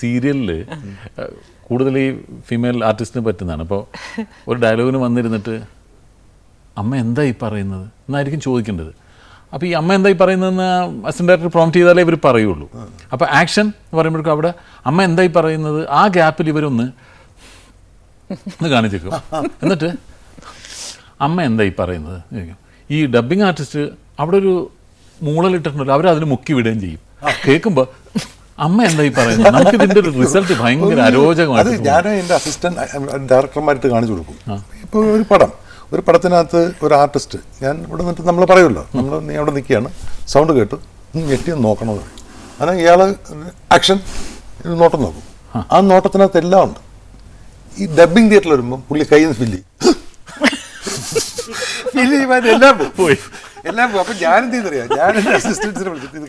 സീരിയലിൽ കൂടുതൽ ഈ ഫീമെയിൽ ആർട്ടിസ്റ്റിന് പറ്റുന്നതാണ്. അപ്പോൾ ഒരു ഡയലോഗിന് വന്നിരുന്നിട്ട് അമ്മ എന്താ ഈ പറയുന്നത് എന്നായിരിക്കും ചോദിക്കേണ്ടത്. അപ്പോൾ ഈ അമ്മ എന്താ ഈ പറയുന്നതെന്ന് അസിസ്റ്റന്റ് ഡയറക്ടർ പ്രോംപ്റ്റ് ചെയ്താലേ ഇവർ പറയുള്ളൂ. അപ്പോൾ ആക്ഷൻ എന്ന് പറയുമ്പോഴേക്കും അവിടെ അമ്മ എന്താ ഈ പറയുന്നത്, ആ ഗ്യാപ്പിൽ ഇവരൊന്ന് കാണിച്ചേക്കും. എന്നിട്ട് അമ്മ എന്താ ഈ പറയുന്നത്. ഈ ഡബ്ബിങ് ആർട്ടിസ്റ്റ് അവിടെ ഒരു മൂളലിട്ടിട്ടുണ്ടല്ലോ, അവരതിന് മുക്കി വിടുകയും ചെയ്യും. കേൾക്കുമ്പോൾ അമ്മ എന്താ ഈ പറയുന്നത്, നമുക്ക് ഇതിൻ്റെ ഒരു റിസൾട്ട് ഭയങ്കര അരോചകമാണ്. ഞാൻ എൻ്റെ അസിസ്റ്റന്റ് ഡയറക്ടർമാർക്ക് കാണിച്ചു കൊടുക്കും. ഇപ്പോൾ ഒരു പടത്തിനകത്ത് ഒരു ആർട്ടിസ്റ്റ് ഞാൻ ഇവിടെ നിന്നിട്ട് നമ്മൾ പറയുമല്ലോ, നീ അവിടെ നിൽക്കുകയാണ്, സൗണ്ട് കേട്ടു, നീ ഞെട്ടിയൊന്ന് നോക്കണമെന്ന് പറയും. അങ്ങനെ ഇയാൾ ആക്ഷൻ നോട്ടം നോക്കും. ആ നോട്ടത്തിനകത്ത് എല്ലാം ഉണ്ട്. ഈ ഡബ്ബിങ് തിയേറ്ററിൽ വരുമ്പോൾ പുള്ളി കയ്യിൽ നിന്ന് ഫില്ല് എല്ലാം പോയി. അപ്പം ഞാനെന്ത് ചെയ്തറിയാം, ഞാൻ എൻ്റെ അസിസ്റ്റൻസിനെ വിളിച്ചിട്ട് ഇത്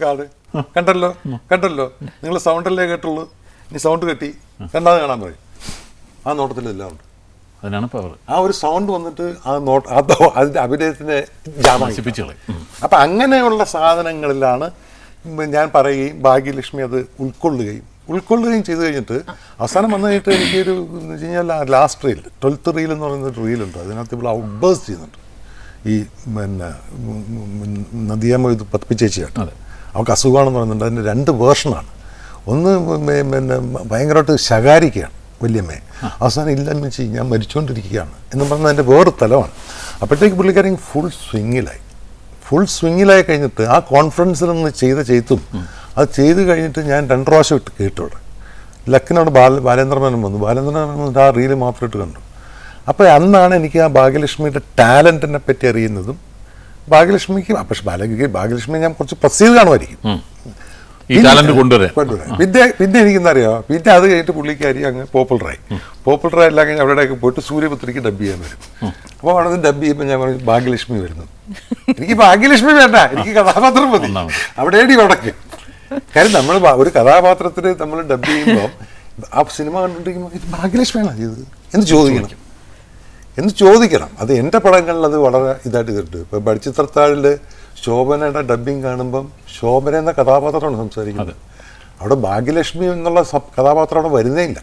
കണ്ടല്ലോ നിങ്ങൾ സൗണ്ടല്ലേ കേട്ടുള്ളൂ, ഇനി സൗണ്ട് കെട്ടി കണ്ടാതെ കാണാൻ പറയും. ആ നോട്ടത്തിലെല്ലാം ഉണ്ട്. അതിനാണ് പവർ. ആ ഒരു സൗണ്ട് വന്നിട്ട് അതിൻ്റെ അഭിനയത്തിനെ ജാമാസിപ്പിച്ചു. അപ്പം അങ്ങനെയുള്ള സാധനങ്ങളിലാണ് ഞാൻ പറയുകയും ഭാഗ്യലക്ഷ്മി അത് ഉൾക്കൊള്ളുകയും ചെയ്ത് കഴിഞ്ഞിട്ട് അവസാനം വന്നു കഴിഞ്ഞിട്ട് എനിക്കൊരു എന്ന് വെച്ച് കഴിഞ്ഞാൽ ലാസ്റ്റ് റീൽ 12th റീൽ എന്ന് പറയുന്നൊരു റീലുണ്ട്. അതിനകത്ത് ഇവിടെ ഔട്ട്ബേഴ്സ് ചെയ്യുന്നുണ്ട്. ഈ പിന്നെ നദിയാമ്മ ഇത് പത്പിച്ചേച്ചിയാണ്, അവൾക്ക് അസുഖമാണെന്ന് പറയുന്നുണ്ട്. അതിൻ്റെ 2 വേർഷനാണ്. ഒന്ന് പിന്നെ ഭയങ്കരമായിട്ട് ശകാരിക്കുകയാണ് വല്യമ്മയെ, അവസാനം ഇല്ലെന്ന് വെച്ച് ഞാൻ മരിച്ചുകൊണ്ടിരിക്കുകയാണ് എന്ന് പറഞ്ഞാൽ അതിൻ്റെ വേറെ തലമാണ്. അപ്പോഴത്തേക്ക് പുള്ളിക്കാരൻ ഫുൾ സ്വിങ്ങിലായി കഴിഞ്ഞിട്ട് ആ കോൺഫറൻസിൽ നിന്ന് ചെയ്തും അത് ചെയ്ത് കഴിഞ്ഞിട്ട് ഞാൻ 2 പ്രാവശ്യം ഇട്ട് കേട്ടോടെ ലക്കിനോട് ബാലേന്ദ്രമേനോൻ വന്നു. ബാലേന്ദ്രമേനോൻ വന്നിട്ട് ആ റീല് മാത്രമായിട്ട് കണ്ടു. അപ്പോൾ അന്നാണ് എനിക്ക് ആ ഭാഗ്യലക്ഷ്മിയുടെ ടാലൻറ്റിനെ പറ്റി അറിയുന്നതും ഭാഗ്യലക്ഷ്മിക്ക്. പക്ഷെ ഭാഗ്യലക്ഷ്മി ഞാൻ കുറച്ച് പ്രസീവ് കാണുമായിരിക്കും പിന്നെ എനിക്കെന്താ അറിയാം, പിന്നെ അത് കഴിഞ്ഞിട്ട് പുള്ളിക്കാരി അങ്ങ് പോപ്പുലറായി എല്ലാം കഴിഞ്ഞ് അവിടെയൊക്കെ പോയിട്ട് സൂര്യപുത്രിക്ക് ഡബ് ചെയ്യാൻ വരും. അപ്പോൾ അവിടെ നിന്ന് ഡബ് ചെയ്യുമ്പോൾ ഞാൻ പറഞ്ഞു ഭാഗ്യലക്ഷ്മി വരുന്നു. എനിക്ക് ഭാഗ്യലക്ഷ്മി വേണ്ട, എനിക്ക് കഥാപാത്രം മതി. അവിടെയാണ് വടക്ക്. കാര്യം നമ്മൾ ഒരു കഥാപാത്രത്തിന് നമ്മൾ ഡബ് ചെയ്യുമ്പോൾ ആ സിനിമ കണ്ടുകൊണ്ടിരിക്കുമ്പോൾ ഇത് ഭാഗ്യലക്ഷ്മിയാണോ ചെയ്തത് എന്ന് ചോദിക്കണം. അത് എൻ്റെ പടങ്ങളിൽ അത് വളരെ ഇതായിട്ട് ചെയ്തിട്ടുണ്ട്. ഇപ്പോൾ ബഡ്ചിത്രത്താഴിൽ ശോഭനയുടെ ഡബ്ബിങ് കാണുമ്പം ശോഭന എന്ന കഥാപാത്രമാണ് സംസാരിക്കുന്നത്. അവിടെ ഭാഗ്യലക്ഷ്മി എന്നുള്ള കഥാപാത്രം അവിടെ വരുന്നേ ഇല്ല.